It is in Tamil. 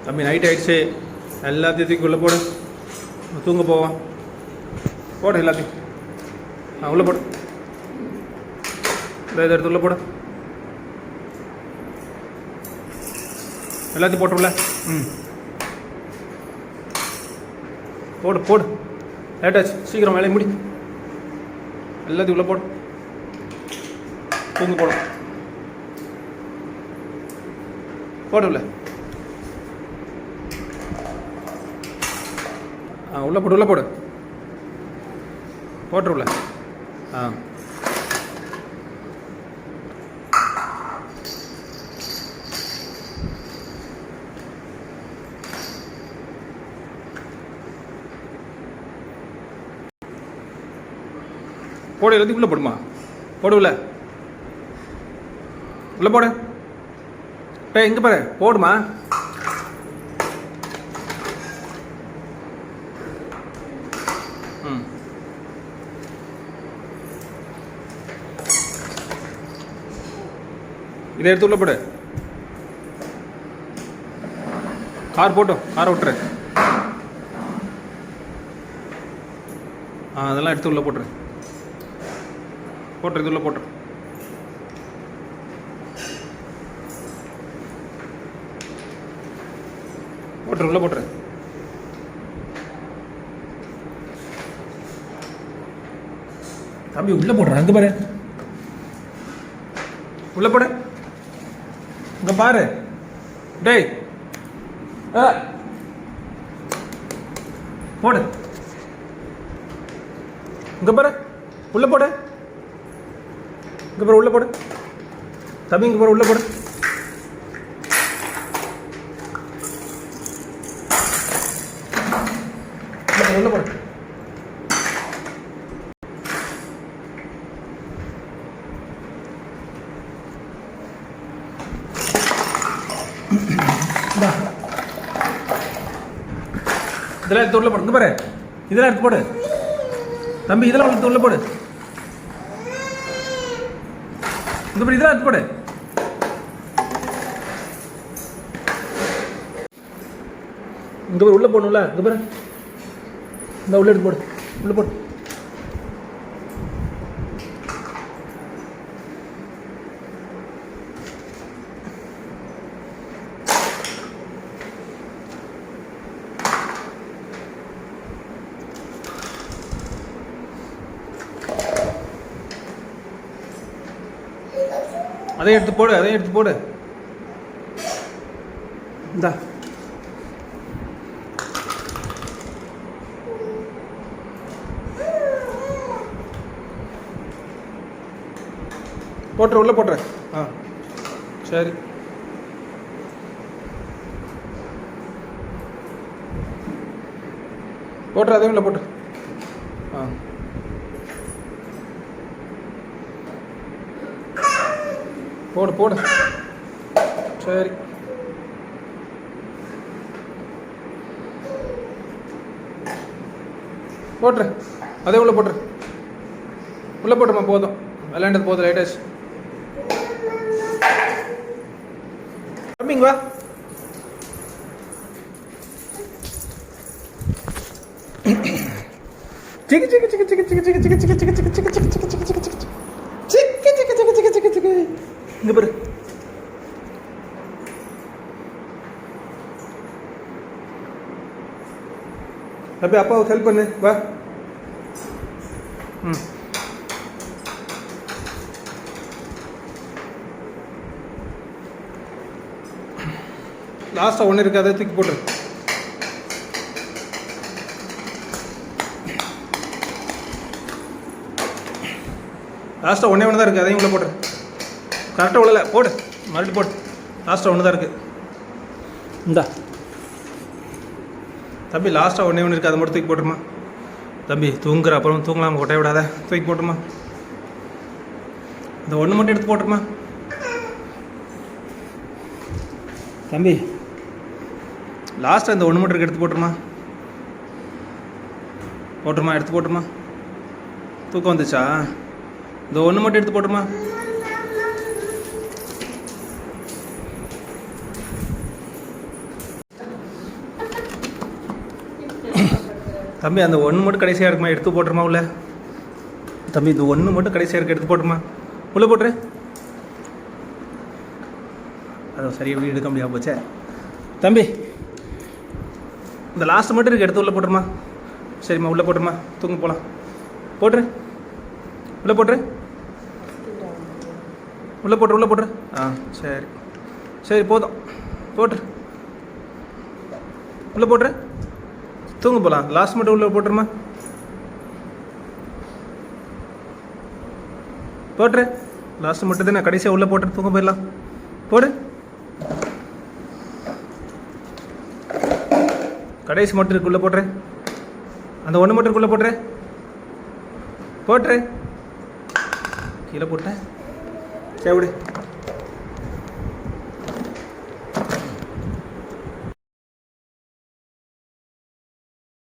தம்பி நைட் ஆகிடுச்சு, எல்லாத்தையும் தூக்கி உள்ளே போடு. தூங்க போவோம். போடு எல்லாத்தையும். உள்ளே போடு. இதை எடுத்து உள்ளே போடு. எல்லாத்தையும் போட்டுருல. போடு போடு. லேட்டாச்சு, சீக்கிரம் வேலையை முடி. எல்லாத்தையும் உள்ளே போடு. தூங்க போடும். போடுல. உள்ளே போடு, உள்ளே போடு. போட்டுருல. போடு, எல்லாத்தையும் உள்ளே போடுமா. போடுவில்ல. உள்ளே போடு. இங்கே பாரு, போடுமா. இதை எடுத்து உள்ள போடு. கார் போட்டோம், காரை விட்டுரு. அதெல்லாம் எடுத்து உள்ள போட்டுரு. போட்டுரு, இது உள்ள போட்டுரு. போட்டுரு, உள்ள போட்டுரு. தம்பி உள்ள போடுற. அங்கே பாரு, உள்ள போடு. இங்க பாரு. டேய் போடு. இங்க பாரு, உள்ள போடு. இங்க பாரு, உள்ள போடு. தம்பி இங்க பாரு, உள்ள போடு. உள்ள போடு. இதெல்லாம் எடுத்து உள்ள போடு. இங்க பாரு, இதெல்லாம் எடுத்து போடு. தம்பி இதெல்லாம் எடுத்து உள்ள போடு. இங்க பாரு, இதெல்லாம் எடுத்து போடு. இங்க பாரு, உள்ள போடணும்ல. இங்க பாரு, இந்த உள்ள எடுத்து போடு. உள்ள போடு. அதையும் எடுத்து போடு, அதையும் எடுத்து போடு. இந்தா போட்டுரு, உள்ள போட்டுரு. சரி. போட்டுரு, அதையும் உள்ள போட்டு. போடு போடு. சரி. போட்டுரு, அதே உள்ள போட்டுரு. உள்ள போட்டுமா. போதும், விளையாண்டது போதும். லைட்டாச்சு. தம்பிங்க வா. சிக்கு சிக்கு சிக்கு சிக்கு சிக்கு சிக்கு சிக்கு சிக்கு சிக்கு சிக்கு சிக்கு சிக்கு சிக்கு சிக்கு சிக்கு இங்க பாரு. தம்பி அப்பாவுக்கு ஹெல்ப் பண்ணு. வா. லாஸ்ட்டாக ஒன்று இருக்குது, அதை தூக்கி போட்டுரு. லாஸ்ட்டாக ஒன்றே தான் இருக்குது, அதையும் உள்ள போட்டுரு. கரெக்டாக உள்ளல போடு. மறுபடியும் போடு. லாஸ்ட்டாக ஒன்று தான் இருக்குது. இந்தா தம்பி, லாஸ்ட்டாக ஒன்றே இருக்குது, அதை மட்டும் தூக்கி போட்டுருமா. தம்பி தூங்குற, அப்புறம் தூங்கலாம், கொட்டைய விடாத. தூக்கி போட்டுமா. இந்த ஒன்று மட்டும் எடுத்து போட்டுருமா. தம்பி லாஸ்ட்டாக இந்த ஒன்று மட்டும் எடுத்து போட்டுருமா. போட்டுருமா, எடுத்து போட்டுருமா. தூக்கம் வந்துச்சா? இந்த ஒன்று மட்டும் எடுத்து போட்டுருமா. தம்பி அந்த ஒன்று மட்டும் கடைசியாக இருக்குமா, எடுத்து போட்டுருமா உள்ள. தம்பி இது ஒன்று மட்டும் கடைசியாக இருக்கு, எடுத்து போட்டுருமா. உள்ளே போட்டுரு. அதை சரியாக வீடு எடுக்க முடியாமல் போச்சே. தம்பி இந்த லாஸ்ட் மட்டும் இருக்குது, எடுத்து உள்ளே போட்டுருமா. சரிம்மா உள்ளே போட்டுருமா, தூங்க போகலாம். போட்டுரு, உள்ளே போட்டுரு, உள்ளே போட்டுரு, உள்ளே போட்டுரு. ஆ சரி சரி போதும், போட்டுரு, உள்ளே போட்டுரு, தூங்க போகலாம். லாஸ்ட் மட்டும் உள்ளே போட்டுருமா. போட்டுரு, லாஸ்ட் மட்டும் தான் கடைசியாக உள்ளே போட்டுரு, தூங்க போயிடலாம். போடு, கடைசி மட்டும் இருக்கு, உள்ளே போட்டுரு. அந்த ஒன்று மட்டும் இருக்குள்ளே போட்டுரு, போட்டுரு. கீழே போட்டேன். சரி விடு.